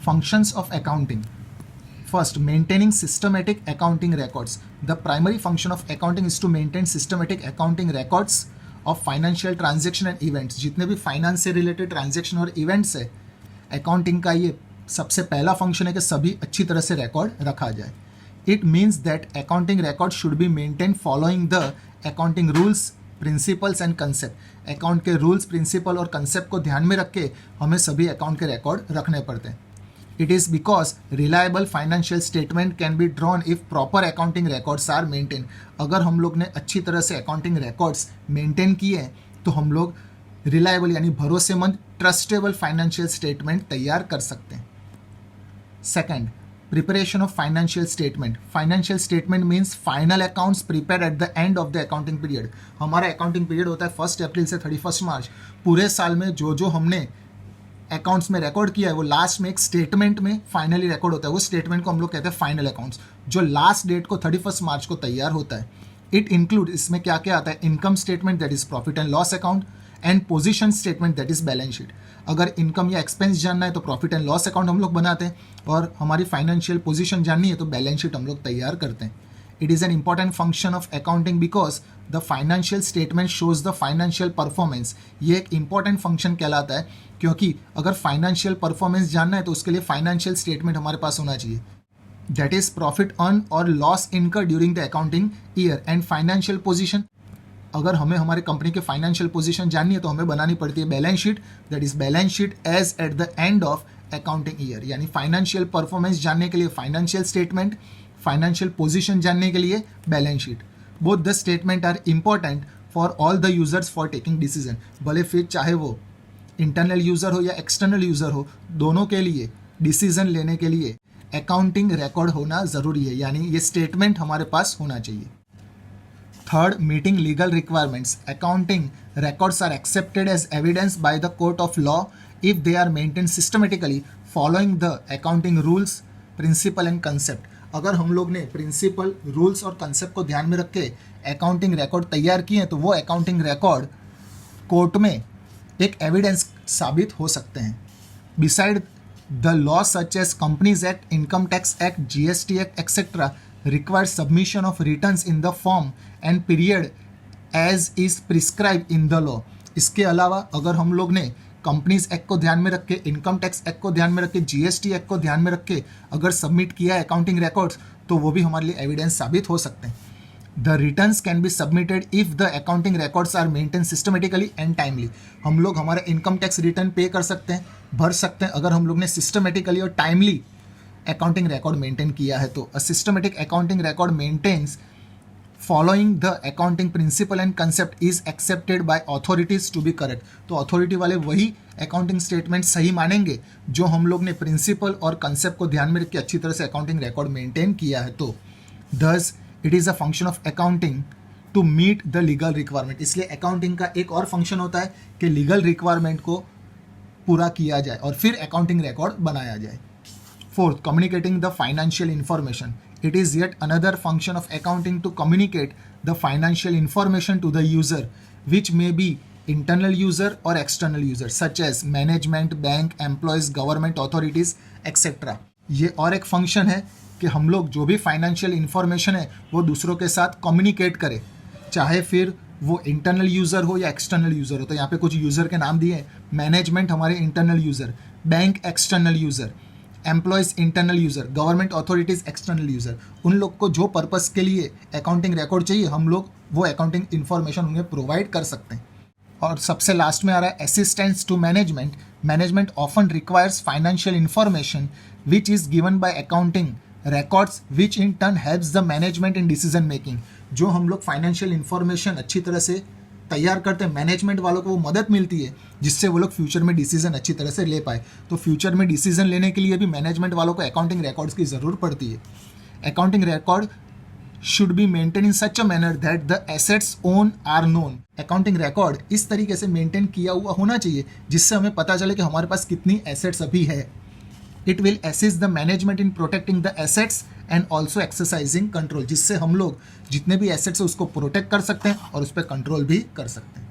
Functions of accounting. First, maintaining systematic accounting records. The primary function of accounting is to maintain systematic accounting records of financial transaction and events. जितने भी finance से related transaction और events है, accounting का ये सबसे पहला function है कि सभी अच्छी तरह से रिकॉर्ड रखा जाए. It means that accounting records should be maintained following the accounting rules, principles and concept. Account के रूल्स, प्रिंसिपल और कंसेप्ट को ध्यान में रख के हमें सभी अकाउंट के रिकॉर्ड रखने पड़ते हैं. It is because reliable financial statement can be drawn if proper accounting records are maintained. अगर हम लोग ने अच्छी तरह से अकाउंटिंग रिकॉर्ड्स मेंटेन किए हैं तो हम लोग रिलायबल यानी भरोसेमंद ट्रस्टेबल फाइनेंशियल स्टेटमेंट तैयार कर सकते हैं. Second, preparation of financial statement. Financial statement means final accounts prepare eight the end of the accounting period. हमारा अकाउंटिंग पीरियड होता है 1 अप्रैल से 31 मार्च. पूरे साल में जो जो हमने अकाउंट्स में रिकॉर्ड किया है वो लास्ट में एक स्टेटमेंट में फाइनली रिकॉर्ड होता है. वो स्टेटमेंट को हम लोग कहते हैं फाइनल अकाउंट्स, जो लास्ट डेट को 31 मार्च को तैयार होता है. इट इंक्लूड, इसमें क्या क्या आता है? Income statement that is profit and loss account and position statement that is balance sheet. अगर इनकम या एक्सपेंस जानना है तो प्रॉफिट एंड लॉस अकाउंट हम लोग बनाते हैं, और हमारी फाइनेंशियल पोजीशन जाननी है तो बैलेंस शीट हम लोग तैयार करते हैं. It is an important function of accounting because the financial statement shows the financial performance. ये एक इंपॉर्टेंट फंक्शन कहलाता है क्योंकि अगर फाइनेंशियल परफॉर्मेंस जानना है तो उसके लिए फाइनेंशियल स्टेटमेंट हमारे पास होना चाहिए. दैट इज प्रॉफिट अर्न और लॉस इनकर during the accounting year and financial position. अगर हमें हमारे कंपनी के फाइनेंशियल पोजीशन जाननी है तो हमें बनानी पड़ती है balance sheet. That is balance sheet as at the end of accounting year. यानी फाइनेंशियल परफॉर्मेंस जानने के लिए फाइनेंशियल स्टेटमेंट, फाइनेंशियल पोजीशन जानने के लिए balance sheet. Both the statement are important for all the users for taking decision. भले फिर चाहे वो इंटरनल यूजर हो या एक्सटर्नल यूजर हो, दोनों के लिए डिसीजन लेने के लिए अकाउंटिंग रिकॉर्ड होना ज़रूरी है. यानी ये स्टेटमेंट हमारे पास होना चाहिए. Third, meeting legal requirements. Accounting records are accepted as evidence by the court of law if they are maintained systematically following the accounting rules, principle and concept. अगर हम लोग ने प्रिंसिपल, रूल्स और कंसेप्ट को ध्यान में रख के अकाउंटिंग रिकॉर्ड तैयार किए हैं तो वो अकाउंटिंग रिकॉर्ड कोर्ट में एक एविडेंस साबित हो सकते हैं. Beside the law such as companies act, income tax act, GST act etcetera requires submission of returns in the form and period as is prescribed in the law. इसके अलावा अगर हम लोग ने कंपनीज एक्ट को ध्यान में रख के, इनकम टैक्स एक्ट को ध्यान में रख के, GST एक्ट को ध्यान में रख के अगर सबमिट किया है अकाउंटिंग रिकॉर्ड्स तो वो भी हमारे लिए एविडेंस साबित हो सकते हैं. The returns can be submitted if the accounting records are maintain systematically and timely. हम लोग हमारा इनकम टैक्स रिटर्न पे कर सकते हैं, भर सकते हैं अगर हम लोग ने सिस्टमेटिकली और टाइमली अकाउंटिंग रिकॉर्ड मेंटेन किया है. तो a systematic accounting record maintains following the accounting principle and concept is accepted by authorities to be correct. तो अथॉरिटी वाले वही अकाउंटिंग स्टेटमेंट सही मानेंगे जो हम लोग ने प्रिंसिपल और कंसेप्ट को ध्यान में रख के अच्छी तरह से अकाउंटिंग रिकॉर्ड मेंटेन किया है. तो thus it is a function of accounting to meet the legal requirement. इसलिए अकाउंटिंग का एक और फंक्शन होता है कि लीगल रिक्वायरमेंट को पूरा किया जाए और फिर अकाउंटिंग रिकॉर्ड बनाया जाए. Fourth, communicating the financial information. It is yet another function of accounting to communicate the financial information to the user, which may be internal user or external user, such as management, bank, employees, government authorities, etc. ये और एक function है कि हम लोग जो भी financial information है वो दूसरों के साथ कम्युनिकेट करें, चाहे फिर वो इंटरनल यूज़र हो या एक्सटर्नल यूज़र हो. तो यहाँ पे कुछ यूज़र के नाम दिए हैं. मैनेजमेंट हमारे internal user, bank external user, employees internal user, government authorities external user. उन लोग को जो पर्पस के लिए अकाउंटिंग रिकॉर्ड चाहिए हम लोग वो अकाउंटिंग इन्फॉर्मेशन उन्हें प्रोवाइड कर सकते हैं. और सबसे लास्ट में आ रहा है assistance to management. Management often requires financial information which is given by accounting records which in turn helps the management in decision making. जो हम लोग फाइनेंशियल इंफॉर्मेशन अच्छी तरह से तैयार करते हैं, मैनेजमेंट वालों को वो मदद मिलती है जिससे वो लोग फ्यूचर में डिसीजन अच्छी तरह से ले पाए. तो फ्यूचर में डिसीजन लेने के लिए भी मैनेजमेंट वालों को अकाउंटिंग रिकॉर्ड्स की ज़रूरत पड़ती है. Accounting record should be maintain in such a manner that the assets own are known. Accounting record इस तरीके से मेंटेन किया हुआ होना चाहिए जिससे हमें पता चले कि हमारे पास कितनी एसेट्स अभी है. It will assist the management in protecting the assets and also exercising control, जिससे हम लोग जितने भी assets है उसको प्रोटेक्ट कर सकते हैं और उस पर कंट्रोल भी कर सकते हैं.